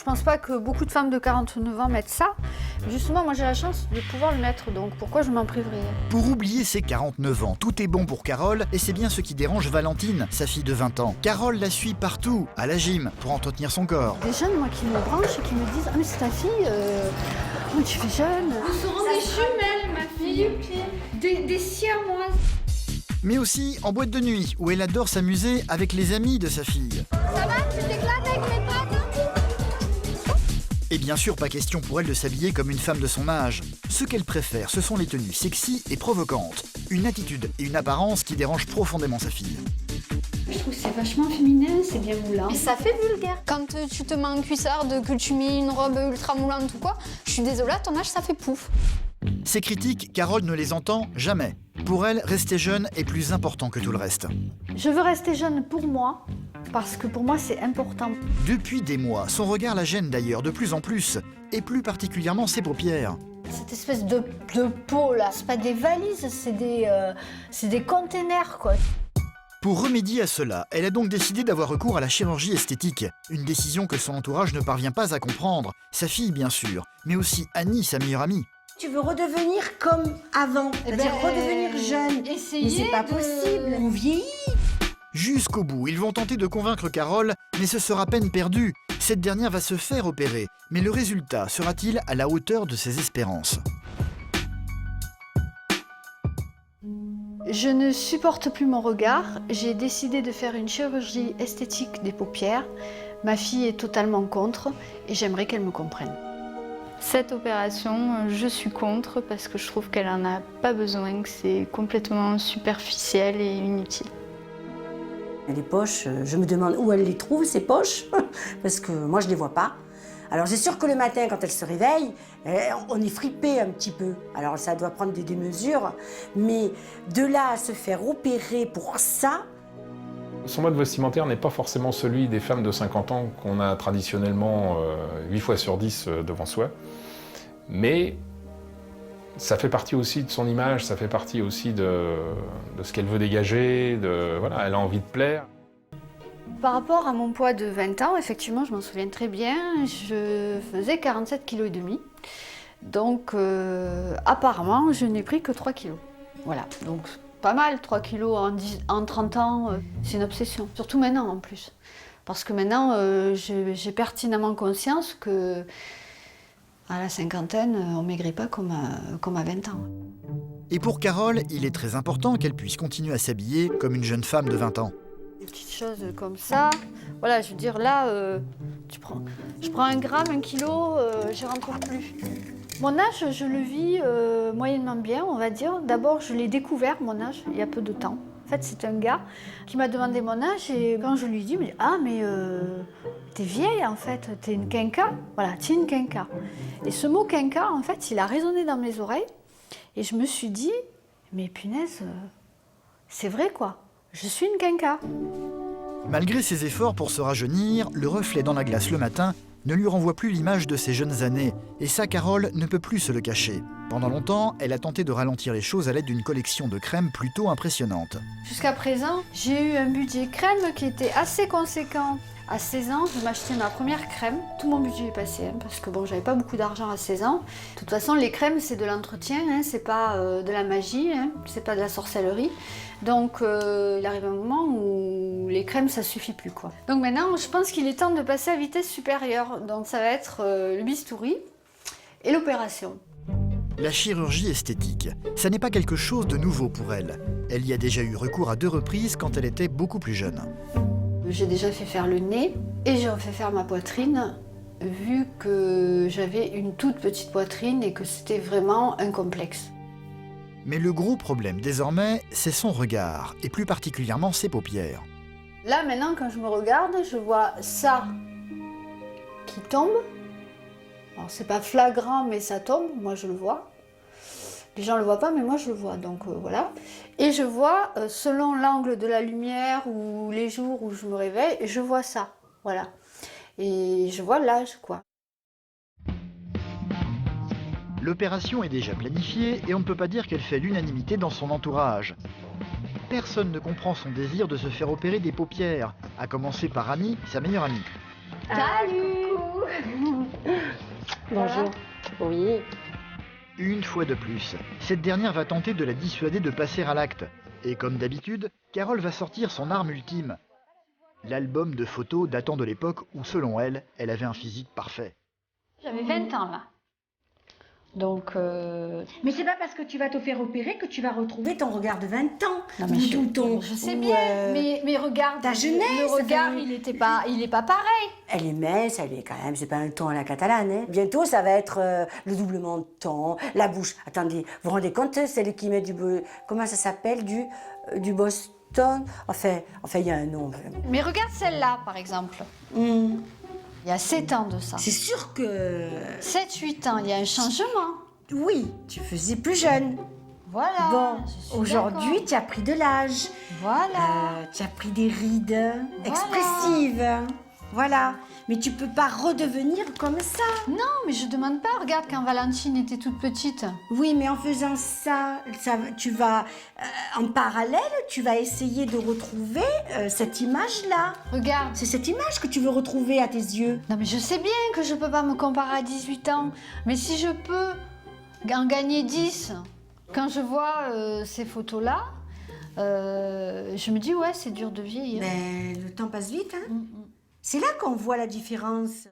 Je pense pas que beaucoup de femmes de 49 ans mettent ça. Justement, moi j'ai la chance de pouvoir le mettre, donc pourquoi je m'en priverais? Pour oublier ses 49 ans, tout est bon pour Carole et c'est bien ce qui dérange Valentine, sa fille de 20 ans. Carole la suit partout, à la gym, pour entretenir son corps. Des jeunes, moi, qui me branchent et qui me disent « Ah mais c'est ta fille, oh, tu fais jeune ». Nous serons des jumelles, ma fille. Des siamoises. Mais aussi en boîte de nuit, où elle adore s'amuser avec les amis de sa fille. Ça va, tu t'éclates avec mes pattes? Et bien sûr, pas question pour elle de s'habiller comme une femme de son âge. Ce qu'elle préfère, ce sont les tenues sexy et provocantes. Une attitude et une apparence qui dérangent profondément sa fille. Je trouve que c'est vachement féminin, c'est bien moulant. Mais ça fait vulgaire. Quand tu te mets en cuissarde, que tu mets une robe ultra moulante ou quoi, je suis désolée, à ton âge, ça fait pouf. Ces critiques, Carole ne les entend jamais. Pour elle, rester jeune est plus important que tout le reste. Je veux rester jeune pour moi, parce que pour moi c'est important. Depuis des mois, son regard la gêne d'ailleurs de plus en plus, et plus particulièrement ses paupières. Cette espèce de peau là, c'est pas des valises, c'est des containers quoi. Pour remédier à cela, elle a donc décidé d'avoir recours à la chirurgie esthétique. Une décision que son entourage ne parvient pas à comprendre. Sa fille bien sûr, mais aussi Annie, sa meilleure amie. Tu veux redevenir comme avant, c'est-à-dire redevenir jeune. Mais c'est pas possible, on vieillit. Jusqu'au bout, ils vont tenter de convaincre Carole, mais ce sera peine perdue. Cette dernière va se faire opérer, mais le résultat sera-t-il à la hauteur de ses espérances? Je ne supporte plus mon regard. J'ai décidé de faire une chirurgie esthétique des paupières. Ma fille est totalement contre et j'aimerais qu'elle me comprenne. Cette opération, je suis contre parce que je trouve qu'elle n'en a pas besoin, que c'est complètement superficiel et inutile. Les poches, je me demande où elle les trouve, ces poches, parce que moi je les vois pas. Alors c'est sûr que le matin, quand elle se réveille, on est fripé un petit peu. Alors ça doit prendre des mesures, mais de là à se faire opérer pour ça... Son mode vestimentaire n'est pas forcément celui des femmes de 50 ans qu'on a traditionnellement 8 fois sur 10 devant soi. Mais ça fait partie aussi de son image, ça fait partie aussi de ce qu'elle veut dégager, voilà, elle a envie de plaire. Par rapport à mon poids de 20 ans, effectivement, je m'en souviens très bien, je faisais 47,5 kg. Donc, apparemment, je n'ai pris que 3 kg. Voilà, donc pas mal, 3 kg en 30 ans, c'est une obsession. Surtout maintenant, en plus. Parce que maintenant, j'ai pertinemment conscience que à la cinquantaine, on ne maigrit pas comme à 20 ans. Et pour Carole, il est très important qu'elle puisse continuer à s'habiller comme une jeune femme de 20 ans. Des petites choses comme ça. Voilà, je veux dire, là, je prends 1 gramme, 1 kilo, j'y rentre plus. Mon âge, je le vis moyennement bien, on va dire. D'abord, je l'ai découvert, mon âge, il y a peu de temps. En fait, c'est un gars qui m'a demandé mon âge et quand je lui dis, il me dit « Ah, mais t'es vieille, en fait, t'es une quinca. » Voilà, t'es une quinca. Et ce mot quinca, en fait, il a résonné dans mes oreilles et je me suis dit « Mais punaise, c'est vrai, quoi. Je suis une quinca. » Malgré ses efforts pour se rajeunir, le reflet dans la glace le matin ne lui renvoie plus l'image de ses jeunes années. Et ça, Carole ne peut plus se le cacher. Pendant longtemps, elle a tenté de ralentir les choses à l'aide d'une collection de crèmes plutôt impressionnante. Jusqu'à présent, j'ai eu un budget crème qui était assez conséquent. À 16 ans, je m'achetais ma première crème. Tout mon budget est passé, parce que bon, j'avais pas beaucoup d'argent à 16 ans. De toute façon, les crèmes, c'est de l'entretien, c'est pas de la magie, c'est pas de la sorcellerie. Donc, il arrive un moment où les crèmes, ça suffit plus, quoi. Donc maintenant, je pense qu'il est temps de passer à vitesse supérieure. Donc ça va être le bistouri et l'opération. La chirurgie esthétique, ça n'est pas quelque chose de nouveau pour elle. Elle y a déjà eu recours à 2 reprises quand elle était beaucoup plus jeune. J'ai déjà fait faire le nez et j'ai fait faire ma poitrine, vu que j'avais une toute petite poitrine et que c'était vraiment un complexe. Mais le gros problème désormais, c'est son regard, et plus particulièrement ses paupières. Là maintenant, quand je me regarde, je vois ça qui tombe. Alors c'est pas flagrant, mais ça tombe, moi je le vois. Les gens le voient pas, mais moi je le vois, donc voilà. Et je vois, selon l'angle de la lumière ou les jours où je me réveille, je vois ça, voilà. Et je vois l'âge, quoi. L'opération est déjà planifiée et on ne peut pas dire qu'elle fait l'unanimité dans son entourage. Personne ne comprend son désir de se faire opérer des paupières, à commencer par Annie, sa meilleure amie. Salut. Bonjour. Oui. Une fois de plus, cette dernière va tenter de la dissuader de passer à l'acte. Et comme d'habitude, Carole va sortir son arme ultime. L'album de photos datant de l'époque où, selon elle, elle avait un physique parfait. J'avais 20 ans là. Donc, Mais c'est pas parce que tu vas te faire opérer que tu vas retrouver ton regard de 20 ans. non, mais je sais bien, mais regarde, ta jeunesse, le regard, enfin, il est pas pareil. Elle est mince, elle est quand même, c'est pas un ton à la catalane. Hein. Bientôt, ça va être le doublement de ton, la bouche. Attendez, vous vous rendez compte, celle qui met comment ça s'appelle, du Boston. Enfin, il y a un nom. Mais regarde celle-là, par exemple. Il y a 7 ans de ça. C'est sûr que... 7-8 ans, il y a un changement. Oui, tu faisais plus jeune. Voilà. Bon, je suis aujourd'hui, d'accord. tu as pris de l'âge. Voilà. Tu as pris des rides expressives. Voilà. Mais tu peux pas redevenir comme ça. Non, mais je demande pas. Regarde quand Valentine était toute petite. Oui, mais en faisant ça, tu vas, en parallèle, tu vas essayer de retrouver cette image-là. Regarde. C'est cette image que tu veux retrouver à tes yeux. Non, mais je sais bien que je peux pas me comparer à 18 ans. Mais si je peux en gagner 10, quand je vois ces photos-là, je me dis, ouais, c'est dur de vieillir. Mais le temps passe vite, hein. C'est là qu'on voit la différence.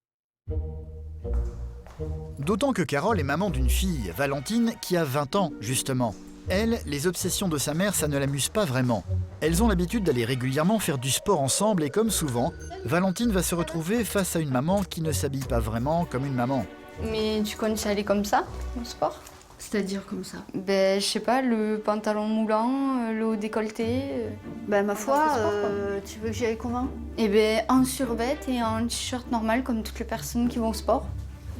D'autant que Carole est maman d'une fille, Valentine, qui a 20 ans, justement. Elle, les obsessions de sa mère, ça ne l'amuse pas vraiment. Elles ont l'habitude d'aller régulièrement faire du sport ensemble et comme souvent, Valentine va se retrouver face à une maman qui ne s'habille pas vraiment comme une maman. Mais tu comptes y aller comme ça, au sport? C'est-à-dire comme ça. Ben, je sais pas, le pantalon moulant, le haut décolleté. Ben, ma foi, fait sport, quoi. tu veux que j'y aille comment? Et ben, en survêt et en t-shirt normal, comme toutes les personnes qui vont au sport.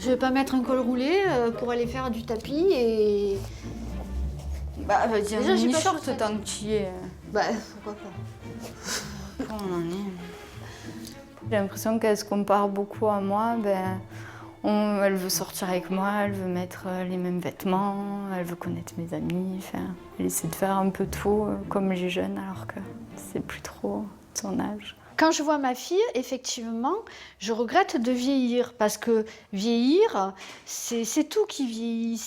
Je vais pas mettre un col roulé pour aller faire du tapis et... Bah, vas-y, Déjà, un j'ai pas t-shirt chaussette. tant que tu y es. Bah, pourquoi pas. Comment on en est? J'ai l'impression qu'elle se compare beaucoup à moi. Ben, elle veut sortir avec moi, elle veut mettre les mêmes vêtements, elle veut connaître mes amis. Enfin, elle essaie de faire un peu tout comme les jeunes, alors que c'est plus trop son âge. Quand je vois ma fille, effectivement, je regrette de vieillir parce que vieillir, c'est tout qui vieillit.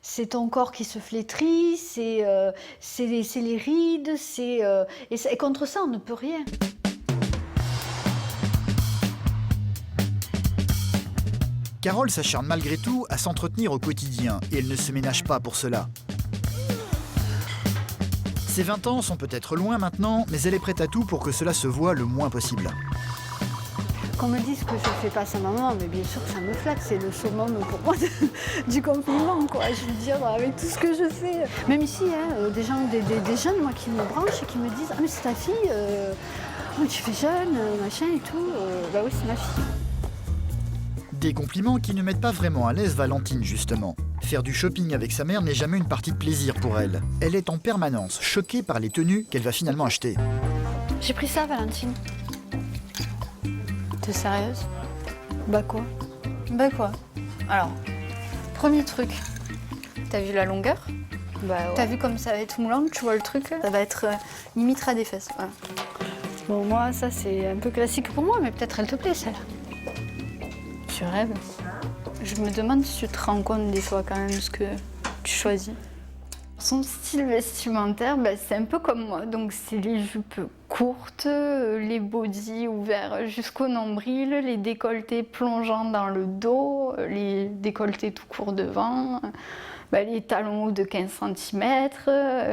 C'est ton corps qui se flétrit, c'est les rides, et contre ça, on ne peut rien. Carole s'acharne malgré tout à s'entretenir au quotidien et elle ne se ménage pas pour cela. Ses 20 ans sont peut-être loin maintenant, mais elle est prête à tout pour que cela se voie le moins possible. Qu'on me dise que je fais pas sa maman, mais bien sûr que ça me flatte, c'est le summum pour moi du compliment, quoi. Je veux dire, avec tout ce que je fais. Même ici, hein, des jeunes, moi, qui me branchent et qui me disent « Ah, mais c'est ta fille, oh, tu fais jeune, machin et tout. » Bah oui, c'est ma fille. Des compliments qui ne mettent pas vraiment à l'aise Valentine, justement. Faire du shopping avec sa mère n'est jamais une partie de plaisir pour elle. Elle est en permanence choquée par les tenues qu'elle va finalement acheter. J'ai pris ça, Valentine. T'es sérieuse? Bah quoi? Bah quoi? Alors, premier truc, t'as vu la longueur? Bah ouais. T'as vu comme ça va être moulant, tu vois le truc? Ça va être limite ras des fesses. Voilà. Bon, moi, ça, c'est un peu classique pour moi, mais peut-être elle te plaît, celle-là. Tu rêves? Je me demande si tu te rends compte des fois quand même ce que tu choisis. Son style vestimentaire, bah, c'est un peu comme moi. Donc c'est les jupes courtes, les bodys ouverts jusqu'au nombril, les décolletés plongeant dans le dos, les décolletés tout court devant, bah, les talons hauts de 15 cm,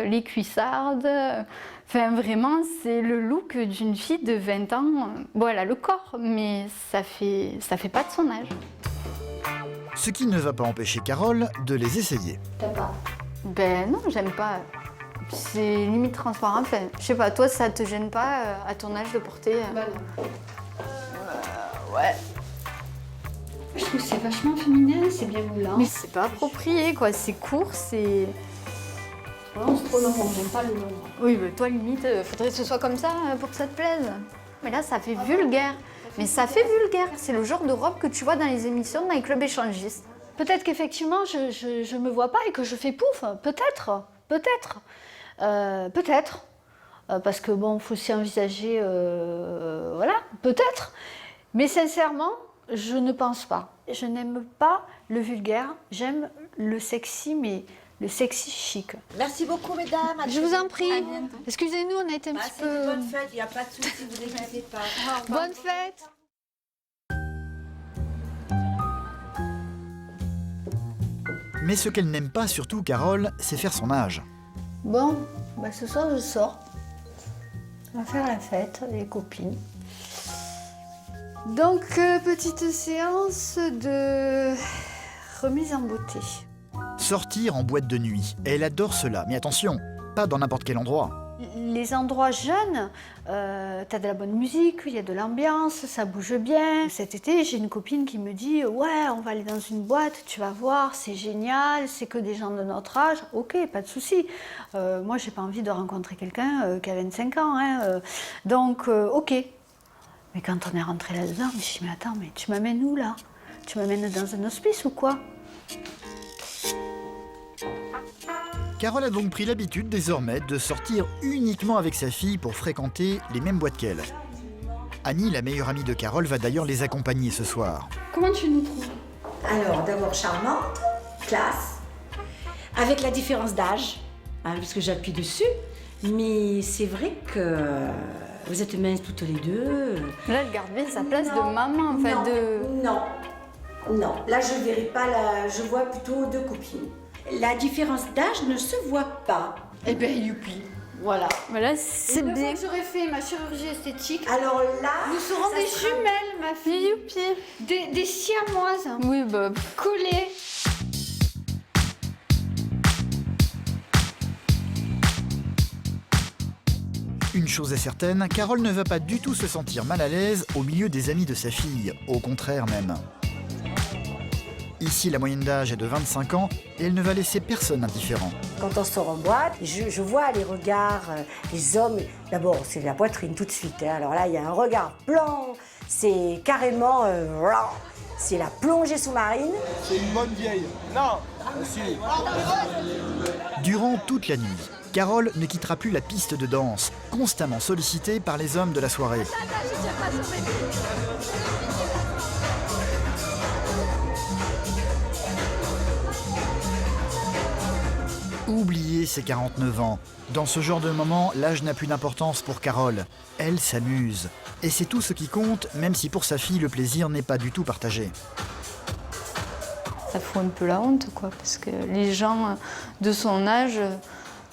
les cuissardes. Enfin vraiment, c'est le look d'une fille de 20 ans. Bon, elle a le corps, mais ça fait pas de son âge. Ce qui ne va pas empêcher Carole de les essayer. T'as pas? Ben non, j'aime pas. C'est limite transparent. Enfin, je sais pas, toi, ça te gêne pas à ton âge de porter Bah non. Ouais. Je trouve que c'est vachement féminin, c'est bien moulant. Mais c'est pas approprié, quoi. C'est court, c'est... Non, c'est trop long, j'aime pas le long. Oui, mais toi, limite, faudrait que ce soit comme ça pour que ça te plaise. Mais là, ça fait vulgaire. Mais ça fait vulgaire. C'est le genre de robe que tu vois dans les émissions dans les clubs échangistes. Peut-être qu'effectivement, je me vois pas et que je fais pouf. Peut-être. Parce que bon, faut s'y envisager, voilà, peut-être. Mais sincèrement, Je ne pense pas. Je n'aime pas le vulgaire, j'aime le sexy, mais le sexy chic. Merci beaucoup, mesdames. Je vous en prie. À bientôt. Excusez-nous, on a été un petit Passez peu... de bonnes fêtes, il n'y a pas de souci, vous inquiétez pas. Bonne fête. Mais ce qu'elle n'aime pas surtout, Carole, c'est faire son âge. Bon, bah ce soir je sors. On va faire la fête, les copines. Donc, petite séance de remise en beauté. Sortir en boîte de nuit, elle adore cela, mais attention, pas dans n'importe quel endroit. Les endroits jeunes, t'as de la bonne musique, il y a de l'ambiance, ça bouge bien. Cet été, j'ai une copine qui me dit « Ouais, on va aller dans une boîte, tu vas voir, c'est génial, c'est que des gens de notre âge. » Ok, pas de souci. Moi, j'ai pas envie de rencontrer quelqu'un qui a 25 ans. Hein, donc, ok. Mais quand on est rentré là-dedans, je me suis dit « Mais attends, mais tu m'amènes où là? Tu m'amènes dans un hospice ou quoi ?» Carole a donc pris l'habitude désormais de sortir uniquement avec sa fille pour fréquenter les mêmes boîtes qu'elle. Annie, la meilleure amie de Carole, va d'ailleurs les accompagner ce soir. Comment tu nous trouves? Alors, d'abord charmante, classe, avec la différence d'âge, hein, puisque j'appuie dessus. Mais c'est vrai que vous êtes minces toutes les deux. Là, elle garde bien sa place de maman, en fait. Non. Là, je verrai pas, je vois plutôt deux copines. La différence d'âge ne se voit pas. Eh bien, youpi, voilà. Voilà, c'est Une bien. fois que j'aurai fait ma chirurgie esthétique, Alors là, nous serons ça des sera- jumelles, ma fille. Youpi. Des siamoises. Oui, bah... Collées. Une chose est certaine, Carole ne va pas du tout se sentir mal à l'aise au milieu des amis de sa fille, au contraire même. Ici, la moyenne d'âge est de 25 ans et elle ne va laisser personne indifférent. Quand on sort en boîte, je vois les regards, les hommes. D'abord, c'est la poitrine tout de suite. Hein. Alors là, il y a un regard blanc. C'est carrément. C'est la plongée sous-marine. C'est une bonne vieille. Non, si. Durant toute la nuit, Carole ne quittera plus la piste de danse, constamment sollicitée par les hommes de la soirée. Oubliez ses 49 ans. Dans ce genre de moment, l'âge n'a plus d'importance pour Carole. Elle s'amuse. Et c'est tout ce qui compte, même si pour sa fille, le plaisir n'est pas du tout partagé. Ça fout un peu la honte, quoi, parce que les gens de son âge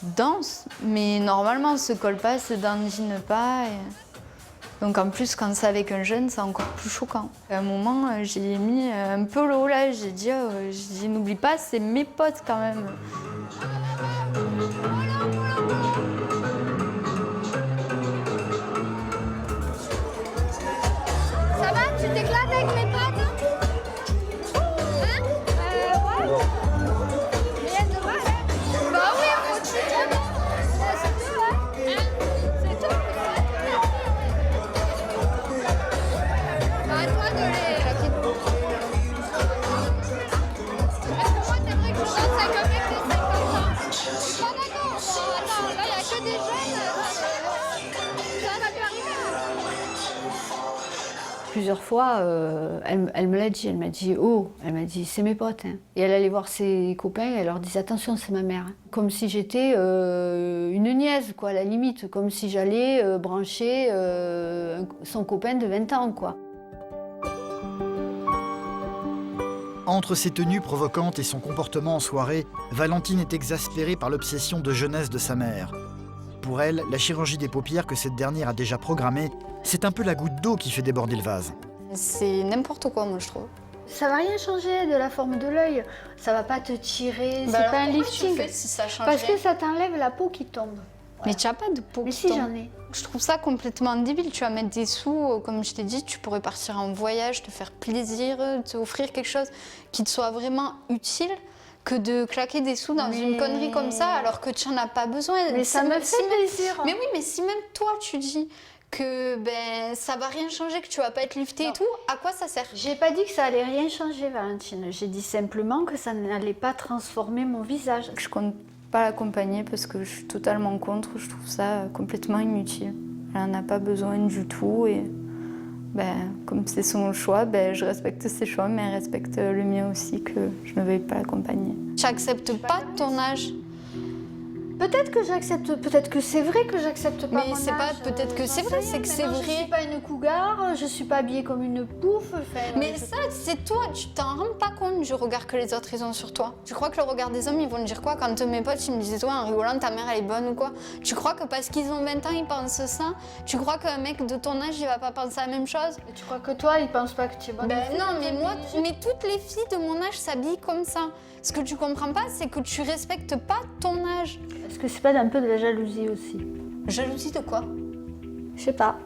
dansent, mais normalement, se collent pas, se dandinent pas. Donc en plus, quand c'est avec un jeune, c'est encore plus choquant. À un moment, j'ai mis un peu le haut là, j'ai dit n'oublie pas, c'est mes potes quand même. Ça va? Tu t'éclates avec mes potes? Hein? Ouais. Rien de mal, hein? Bah oui, faut que tu t'aimes. C'est tout, hein? C'est tout. Bah, à toi de les... Est-ce que moi, t'aimerais que je danse avec un mec de 50 ans? Je suis pas d'accord. Bon, attends, là, il n'y a que des jeunes. Ça va lui arriver. Plusieurs fois, elle me l'a dit, elle m'a dit « Oh !» Elle m'a dit « C'est mes potes hein. ». Et elle allait voir ses copains et elle leur disait « Attention, c'est ma mère hein. ». Comme si j'étais une nièce, quoi, à la limite. Comme si j'allais brancher son copain de 20 ans, quoi. Entre ses tenues provocantes et son comportement en soirée, Valentine est exaspérée par l'obsession de jeunesse de sa mère. Pour elle, la chirurgie des paupières que cette dernière a déjà programmée, c'est un peu la goutte d'eau qui fait déborder le vase. C'est n'importe quoi, moi, je trouve. Ça va rien changer de la forme de l'œil. Ça va pas te tirer, Bah c'est alors, pas un pourquoi tu lifting. fais si ça change Parce que rien ça t'enlève la peau qui tombe. Mais tu n'as pas de peau Mais qui si, tombe. j'en ai. Je trouve ça complètement débile. Tu vas mettre des sous, comme je t'ai dit, tu pourrais partir en voyage, te faire plaisir, te offrir quelque chose qui te soit vraiment utile, que de claquer des sous dans une connerie comme ça alors que tu n'en as pas besoin. Mais ça me fait plaisir. Mais oui, mais si même toi tu dis que ben ça va rien changer, que tu vas pas être lifté et tout, à quoi ça sert? J'ai pas dit que ça allait rien changer, Valentine. J'ai dit simplement que ça n'allait pas transformer mon visage. Je compte pas l'accompagner parce que je suis totalement contre. Je trouve ça complètement inutile. Elle en a pas besoin du tout et comme c'est son choix, je respecte ses choix, mais elle respecte le mien aussi, que je ne veuille pas l'accompagner. Tu n'acceptes pas ton âge. Peut-être que j'accepte, peut-être que c'est vrai que j'accepte pas Mais mon c'est pas âge, peut-être que c'est vrai, c'est que c'est maintenant, vrai. Je suis pas une cougar, je suis pas habillée comme une pouffe. Mais ça, c'est toi, tu t'en rends pas compte du regard que les autres ils ont sur toi. Tu crois que le regard des hommes, ils vont te dire quoi? Quand mes potes, ils me disaient, toi, en rigolant, ta mère, elle est bonne ou quoi? Tu crois que parce qu'ils ont 20 ans, ils pensent ça? Tu crois qu'un mec de ton âge, il va pas penser la même chose? Et tu crois que toi, ils pensent pas que tu es bonne? Non, mais moi, mais toutes les filles de mon âge s'habillent comme ça. Ce que tu comprends pas, c'est que tu respectes pas ton âge. Est-ce que c'est pas un peu de la jalousie aussi? Jalousie de quoi? Je sais pas,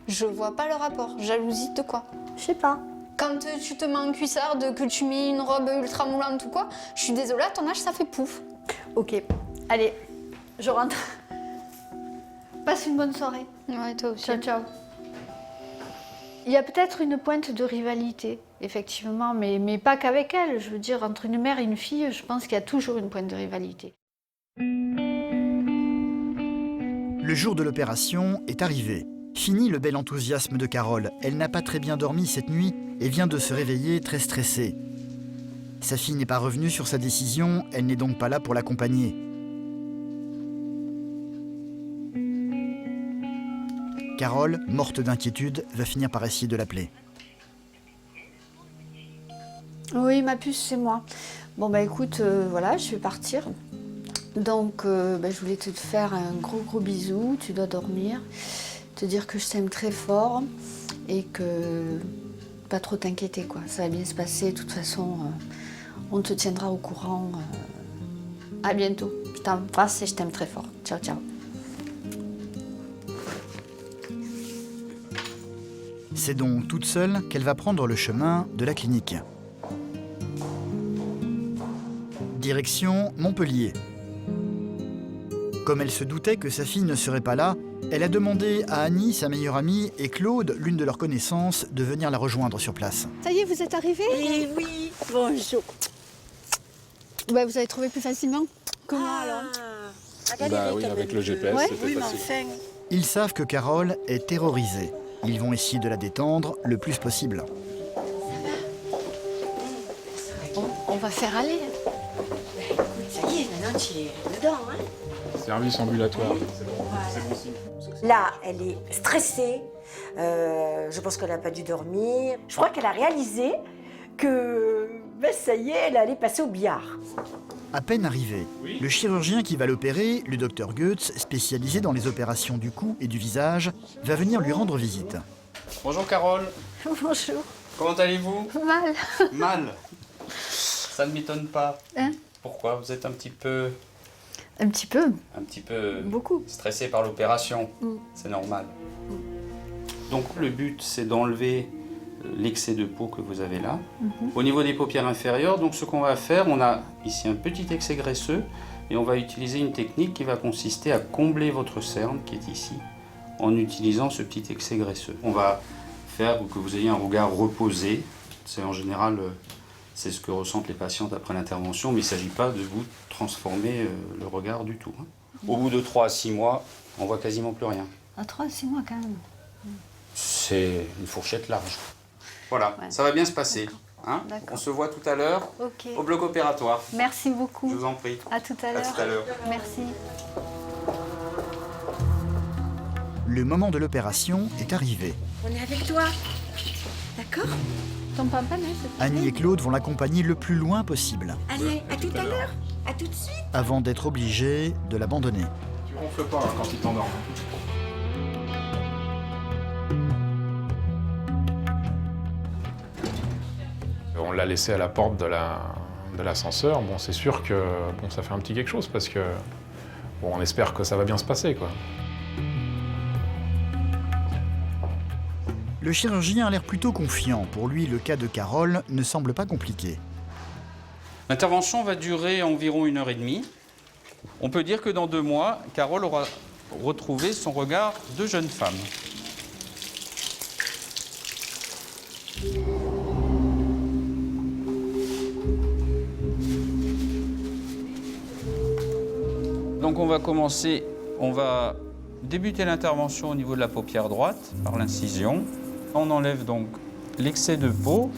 Je vois pas le rapport. Jalousie de quoi? je sais pas. Quand tu te mets en cuissarde, que tu mets une robe ultra moulante ou quoi, je suis désolée, à ton âge, ça fait pouf. Ok, allez, je rentre. Passe une bonne soirée. Ouais, toi aussi. Ciao, ciao. Il y a peut-être une pointe de rivalité, effectivement, mais pas qu'avec elle. Je veux dire, entre une mère et une fille, je pense qu'il y a toujours une pointe de rivalité. Le jour de l'opération est arrivé. Fini le bel enthousiasme de Carole. Elle n'a pas très bien dormi cette nuit et vient de se réveiller très stressée. Sa fille n'est pas revenue sur sa décision, elle n'est donc pas là pour l'accompagner. Carole, morte d'inquiétude, va finir par essayer de l'appeler. Oui, ma puce, c'est moi. Bon, bah écoute, voilà, je vais partir. Donc, je voulais te faire un gros bisou. Tu dois dormir. Te dire que je t'aime très fort et que pas trop t'inquiéter, quoi. Ça va bien se passer. De toute façon, on te tiendra au courant. À bientôt. Je t'embrasse et je t'aime très fort. Ciao, ciao. C'est donc toute seule qu'elle va prendre le chemin de la clinique. Direction Montpellier. Comme elle se doutait que sa fille ne serait pas là, elle a demandé à Annie, sa meilleure amie, et Claude, l'une de leurs connaissances, de venir la rejoindre sur place. Ça y est, vous êtes arrivés? Eh oui, bonjour. Ouais, vous avez trouvé plus facilement? Comment alors? Oui, avec le GPS, Ouais. c'était facile. Ils savent que Carole est terrorisée. Ils vont essayer de la détendre le plus possible. On va faire aller. Ça y est, maintenant tu es dedans, hein? Service ambulatoire. Là, elle est stressée. Je pense qu'elle n'a pas dû dormir. Je crois qu'elle a réalisé que, ça y est, elle allait passer au billard. À peine arrivé, le chirurgien qui va l'opérer, le docteur Goetz, spécialisé dans les opérations du cou et du visage, va venir lui rendre visite. Bonjour Carole, Bonjour. comment allez-vous? Mal. Mal. Ça ne m'étonne pas. Hein? Pourquoi? Vous êtes un petit peu Un petit peu. Beaucoup. stressé par l'opération. Mm. C'est normal. Donc le but c'est d'enlever l'excès de peau que vous avez là. Au niveau des paupières inférieures, donc ce qu'on va faire, on a ici un petit excès graisseux et on va utiliser une technique qui va consister à combler votre cerne qui est ici en utilisant ce petit excès graisseux. On va faire que vous ayez un regard reposé. C'est en général c'est ce que ressentent les patientes après l'intervention, mais il ne s'agit pas de vous transformer le regard du tout. Au bout de 3 à 6 mois, on voit quasiment plus rien. À 3 à 6 mois quand même. C'est une fourchette large. Voilà, Ouais. ça va bien se passer. Hein, D'accord. on se voit tout à l'heure Ok. au bloc opératoire. Merci beaucoup. Je vous en prie. À tout à À l'heure. tout à l'heure. Merci. Le moment de l'opération est arrivé. On est avec toi. D'accord? Ton papa, non? Annie et Claude vont l'accompagner le plus loin possible, Allez, à tout à l'heure. À tout de suite. avant d'être obligés de l'abandonner. Tu ronfles pas quand il t'endort. On l'a laissé à la porte de l'ascenseur. Bon, c'est sûr que ça fait un petit quelque chose parce que on espère que ça va bien se passer, quoi. Le chirurgien a l'air plutôt confiant. Pour lui, le cas de Carole ne semble pas compliqué. L'intervention va durer environ 1h30. On peut dire que dans 2 mois, Carole aura retrouvé son regard de jeune femme. Donc on va commencer, on va débuter l'intervention au niveau de la paupière droite, par l'incision. On enlève donc l'excès de peau.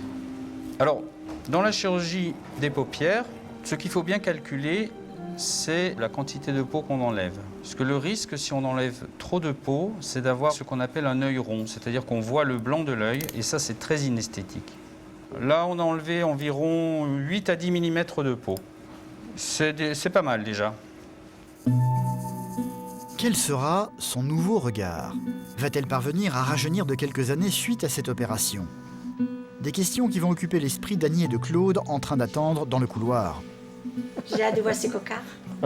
Alors, dans la chirurgie des paupières, ce qu'il faut bien calculer, c'est la quantité de peau qu'on enlève. Parce que le risque, si on enlève trop de peau, c'est d'avoir ce qu'on appelle un œil rond, c'est-à-dire qu'on voit le blanc de l'œil, et ça, c'est très inesthétique. Là, on a enlevé environ 8 à 10 mm de peau. C'est pas mal déjà. Quel sera son nouveau regard? Va-t-elle parvenir à rajeunir de quelques années suite à cette opération? Des questions qui vont occuper l'esprit d'Annie et de Claude en train d'attendre dans le couloir. J'ai hâte de voir ces cocards.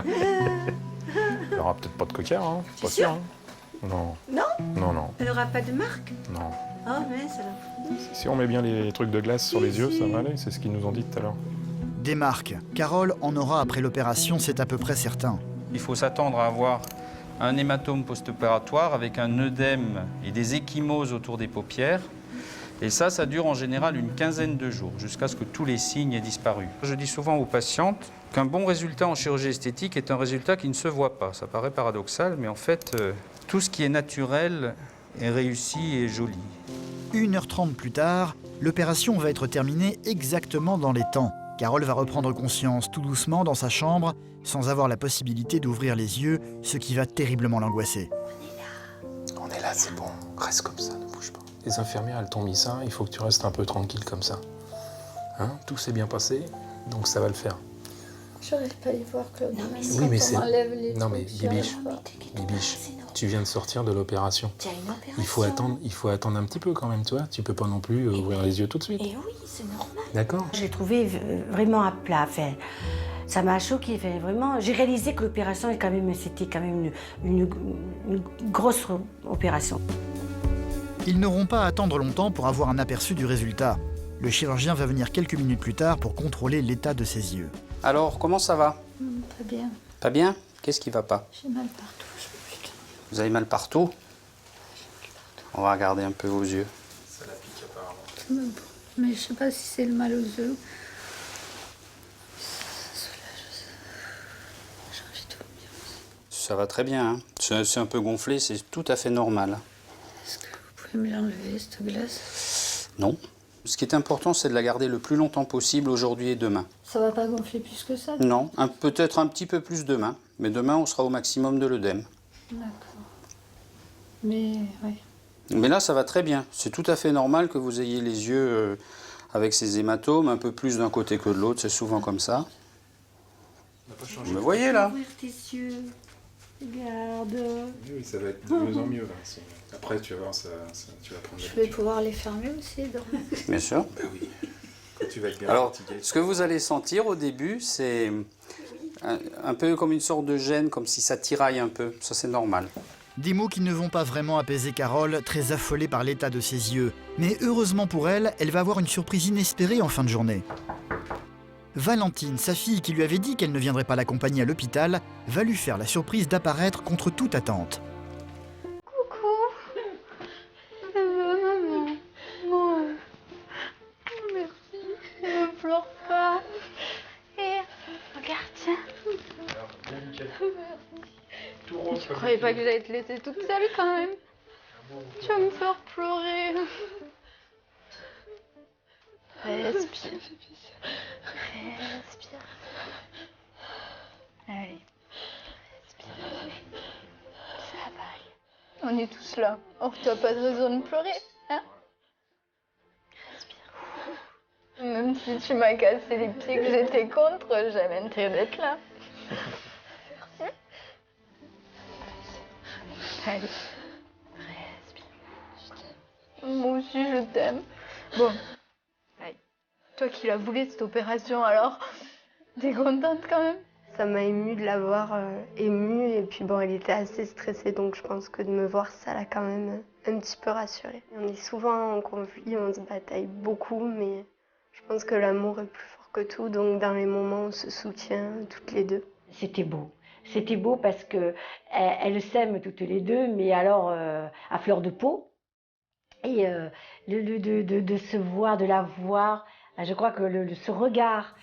Il n'y aura peut-être pas de coquard, hein. Pas sûr hein. Non. Non? Non, non, Elle n'aura pas de marque? non. Oh, mais ça va. Si on met bien les trucs de glace sur les yeux, ça va aller. C'est ce qu'ils nous ont dit tout à l'heure. Des marques. Carole en aura après l'opération, c'est à peu près certain. Il faut s'attendre à avoir un hématome post-opératoire avec un œdème et des ecchymoses autour des paupières. Et ça dure en général une quinzaine de jours, jusqu'à ce que tous les signes aient disparu. Je dis souvent aux patientes qu'un bon résultat en chirurgie esthétique est un résultat qui ne se voit pas. Ça paraît paradoxal, mais en fait, tout ce qui est naturel est réussi et joli. 1h30 plus tard, l'opération va être terminée exactement dans les temps. Carole va reprendre conscience tout doucement dans sa chambre, sans avoir la possibilité d'ouvrir les yeux, ce qui va terriblement l'angoisser. On est là, c'est bon. Reste comme ça, ne bouge pas. Les infirmières, elles t'ont mis ça, il faut que tu restes un peu tranquille comme ça. Hein? Tout s'est bien passé, donc ça va le faire. J'arrive pas à y voir, Claude. Non, mais Oui, mais c'est... enlève les Non, mais trucs, Bibiche, j'arrive pas. Bibiche, tu viens de sortir de l'opération. Tu as une opération. Il faut attendre un petit peu quand même, toi. Tu peux pas non plus ouvrir les yeux tout de suite. Et oui, c'est normal. D'accord? Je l'ai trouvé vraiment à plat. Enfin, ça m'a choqué. Enfin, vraiment, j'ai réalisé que l'opération, c'était quand même une grosse opération. Ils n'auront pas à attendre longtemps pour avoir un aperçu du résultat. Le chirurgien va venir quelques minutes plus tard pour contrôler l'état de ses yeux. Alors, comment ça va? Très bien. Pas bien? Qu'est-ce qui va pas? J'ai mal partout. Je peux plus. Vous avez mal partout? On va regarder un peu vos yeux. Ça la pique apparemment. Mais je sais pas si c'est le mal aux yeux. J'ai envie de vomir. Ça va très bien, hein. C'est un peu gonflé, c'est tout à fait normal. Est-ce que vous pouvez me l'enlever, cette glace? Non. Ce qui est important, c'est de la garder le plus longtemps possible aujourd'hui et demain. Ça va pas gonfler plus que ça? Non, peut-être un petit peu plus demain, mais demain, on sera au maximum de l'œdème. D'accord. Mais, oui. Mais là, ça va très bien. C'est tout à fait normal que vous ayez les yeux avec ces hématomes, un peu plus d'un côté que de l'autre, c'est souvent comme ça. Vous me voyez là? Ouvrir tes yeux. Regarde. Oui, ça va être de mieux en mieux. Là. Après, tu vas voir, tu vas prendre Je vais pouvoir les fermer aussi, donc. Bien sûr. Ben oui. Quand tu vas être bien Alors, fatigué. ce que vous allez sentir au début, c'est un peu comme une sorte de gêne, comme si ça tiraille un peu. Ça, c'est normal. Des mots qui ne vont pas vraiment apaiser Carole, très affolée par l'état de ses yeux. Mais heureusement pour elle, elle va avoir une surprise inespérée en fin de journée. Valentine, sa fille qui lui avait dit qu'elle ne viendrait pas l'accompagner à l'hôpital, va lui faire la surprise d'apparaître contre toute attente. Coucou. Ça va, maman? Bon. Merci. Ne pleure pas. Et regarde, tiens. Je croyais pas que j'allais te laisser toute seule quand même. Tu vas me faire pleurer. Respire. Respire. Allez. Respire. Ça va. On est tous là. Oh, t'as pas de raison de pleurer, hein? Respire. Même si tu m'as cassé les pieds que j'étais contre, j'avais intérêt d'être là. Merci. Allez. Respire. Moi aussi, je t'aime. Bon. Allez. Toi qui l'as voulu cette opération, alors, t'es contente quand même? Ça m'a émue de l'avoir émue et puis bon, elle était assez stressée donc je pense que de me voir ça l'a quand même un petit peu rassurée. On est souvent en conflit, on se bataille beaucoup mais je pense que l'amour est plus fort que tout donc dans les moments on se soutient toutes les deux. C'était beau. C'était beau parce que elles s'aiment toutes les deux, mais alors à fleur de peau. Et de se voir, de la voir, je crois que ce regard.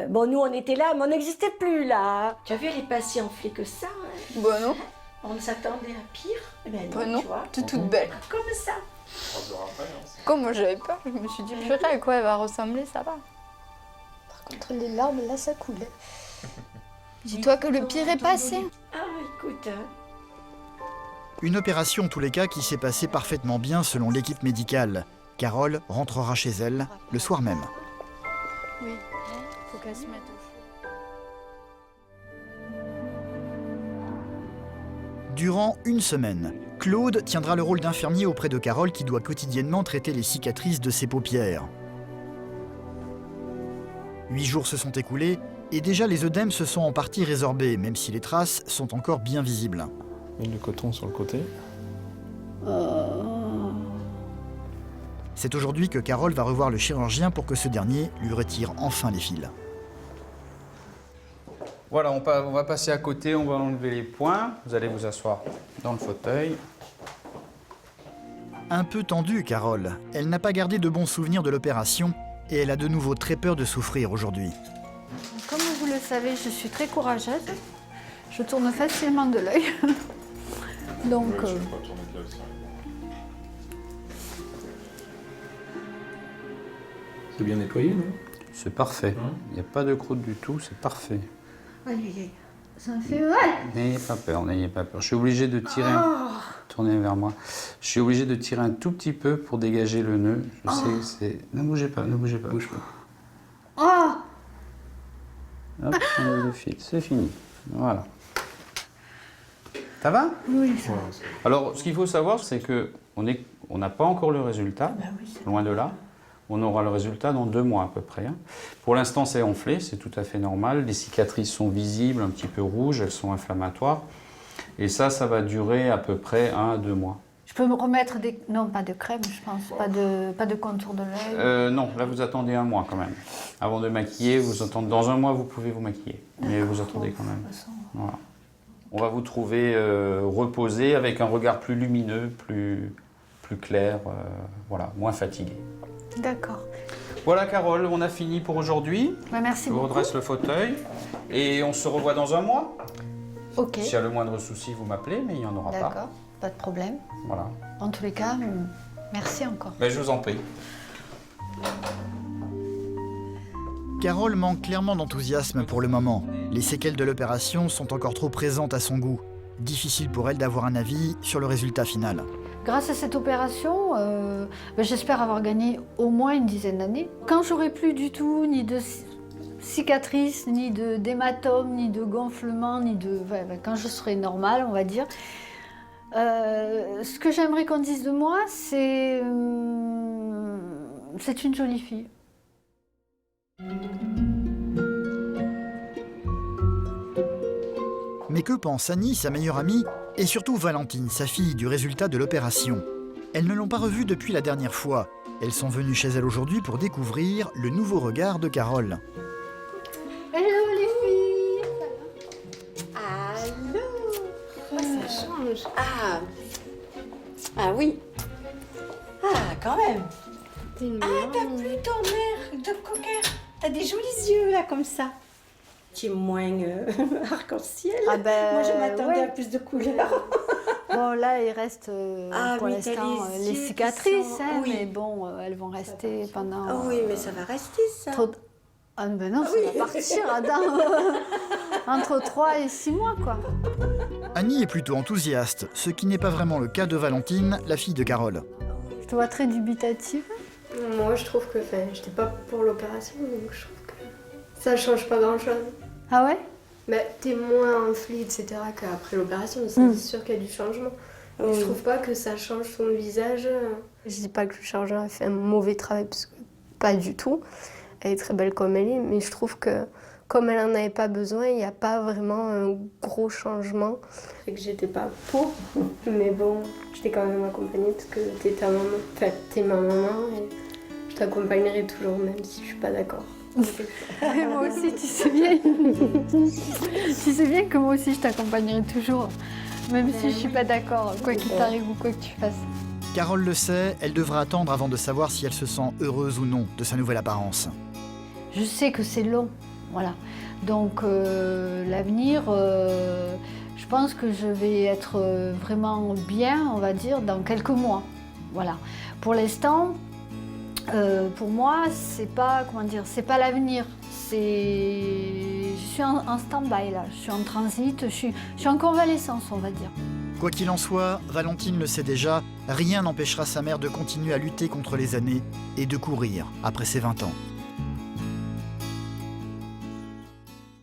Bon, nous on était là, mais on n'existait plus là. Tu as vu, elle est pas si enflée que ça. Hein. Bon, non. On s'attendait à pire. Eh ben non, Non, tu vois. t'es toute belle. Comme ça. Comme moi j'avais peur, je me suis dit purée, à quoi elle va ressembler, ça va. Par contre, les larmes, là, ça coule. Dis-toi que le pire est passé. Ah, écoute. Une opération en tous les cas qui s'est passée parfaitement bien selon l'équipe médicale. Carole rentrera chez elle le soir même. Oui, faut qu'elle se mette au chaud. Durant une semaine, Claude tiendra le rôle d'infirmier auprès de Carole qui doit quotidiennement traiter les cicatrices de ses paupières. 8 jours se sont écoulés et déjà les œdèmes se sont en partie résorbés, même si les traces sont encore bien visibles. Mets le coton sur le côté. C'est aujourd'hui que Carole va revoir le chirurgien pour que ce dernier lui retire enfin les fils. Voilà, on va passer à côté, on va enlever les points. Vous allez vous asseoir dans le fauteuil. Un peu tendue, Carole. Elle n'a pas gardé de bons souvenirs de l'opération et elle a de nouveau très peur de souffrir aujourd'hui. Comme vous le savez, je suis très courageuse. Je tourne facilement de l'œil. Donc, C'est bien nettoyé, non? C'est parfait. Il n'y a pas de croûte du tout, c'est parfait. ça me fait mal. N'ayez pas peur, n'ayez pas peur. Je suis obligé de tirer. Tournez vers moi. Je suis obligé de tirer un tout petit peu pour dégager le nœud. Je sais que c'est. Ne bougez pas, ne bougez pas. Bouge pas. Hop, on enlève le fil, c'est fini. Voilà. Ça va? Oui, ça va. Alors, ce qu'il faut savoir, c'est que on n'a pas encore le résultat, loin de là. On aura le résultat dans 2 mois à peu près. Pour l'instant, c'est enflé, c'est tout à fait normal. Les cicatrices sont visibles, un petit peu rouges, elles sont inflammatoires. Et ça va durer à peu près 1 à 2 mois. Je peux me remettre des... Non, pas de crème, je pense. Pas de contour de l'œil. Non, là, vous attendez 1 mois quand même. Avant de maquiller, vous attendez... Dans 1 mois, vous pouvez vous maquiller. Mais vous attendez quand même. Voilà. On va vous trouver reposé, avec un regard plus lumineux, plus clair, voilà, moins fatigué. D'accord. Voilà Carole, on a fini pour aujourd'hui. Merci Je vous beaucoup. redresse le fauteuil et on se revoit dans 1 mois. Ok. S'il y a le moindre souci, vous m'appelez, mais il n'y en aura pas. D'accord, pas de problème. Voilà. En tous les cas, merci encore. Mais je vous en prie. Carole manque clairement d'enthousiasme pour le moment. Les séquelles de l'opération sont encore trop présentes à son goût. Difficile pour elle d'avoir un avis sur le résultat final. Grâce à cette opération, j'espère avoir gagné au moins une dizaine d'années. Quand j'aurai plus du tout ni de cicatrices, ni d'hématomes, ni de gonflements, quand je serai normale, on va dire. Ce que j'aimerais qu'on dise de moi, c'est une jolie fille. Mais que pense Annie, sa meilleure amie, et surtout Valentine, sa fille, du résultat de l'opération? Elles ne l'ont pas revue depuis la dernière fois. Elles sont venues chez elle aujourd'hui pour découvrir le nouveau regard de Carole. Hello les filles! Allô. Ça change. Ah oui. Ah, quand même. T'as plus ton air de coquin. T'as des jolis yeux, là, comme ça. Tu es moins arc-en-ciel. Moi, je m'attendais à plus de couleurs. Bon, là, il reste pour oui, l'instant t'as les les yeux qui cicatrices, sont- hein, oui. mais bon, elles vont rester pendant... Oui, mais ça va rester, ça. Ah ben non, ça va partir entre 3 et 6 mois, quoi. Annie est plutôt enthousiaste, ce qui n'est pas vraiment le cas de Valentine, la fille de Carole. Je te vois très dubitative. Moi, je trouve que, j'étais pas pour l'opération, donc je trouve que ça change pas grand-chose. Ah ouais? Mais t'es moins enflé, etc. qu'après l'opération, c'est sûr qu'il y a du changement. Mais je trouve pas que ça change ton visage. Je dis pas que le chirurgien a fait un mauvais travail, parce que pas du tout. Elle est très belle comme elle est, mais je trouve que comme elle en avait pas besoin, il n'y a pas vraiment un gros changement. C'est que j'étais pas pour, mais bon, je t'ai quand même accompagnée parce que t'es ta maman, enfin t'es ma maman et je t'accompagnerai toujours même si je suis pas d'accord. Et moi aussi, tu sais bien. Tu sais bien que moi aussi, je t'accompagnerai toujours, même si je suis pas d'accord, quoi qu'il t'arrive ou quoi que tu fasses. Carole le sait, elle devra attendre avant de savoir si elle se sent heureuse ou non de sa nouvelle apparence. Je sais que c'est long, voilà. Donc l'avenir, Je pense que je vais être vraiment bien, on va dire, dans quelques mois. Voilà. Pour l'instant, pour moi, c'est pas, comment dire, c'est pas l'avenir. Je suis en stand-by là, je suis en transit, je suis en convalescence, on va dire. Quoi qu'il en soit, Valentine le sait déjà, rien n'empêchera sa mère de continuer à lutter contre les années et de courir après ses 20 ans.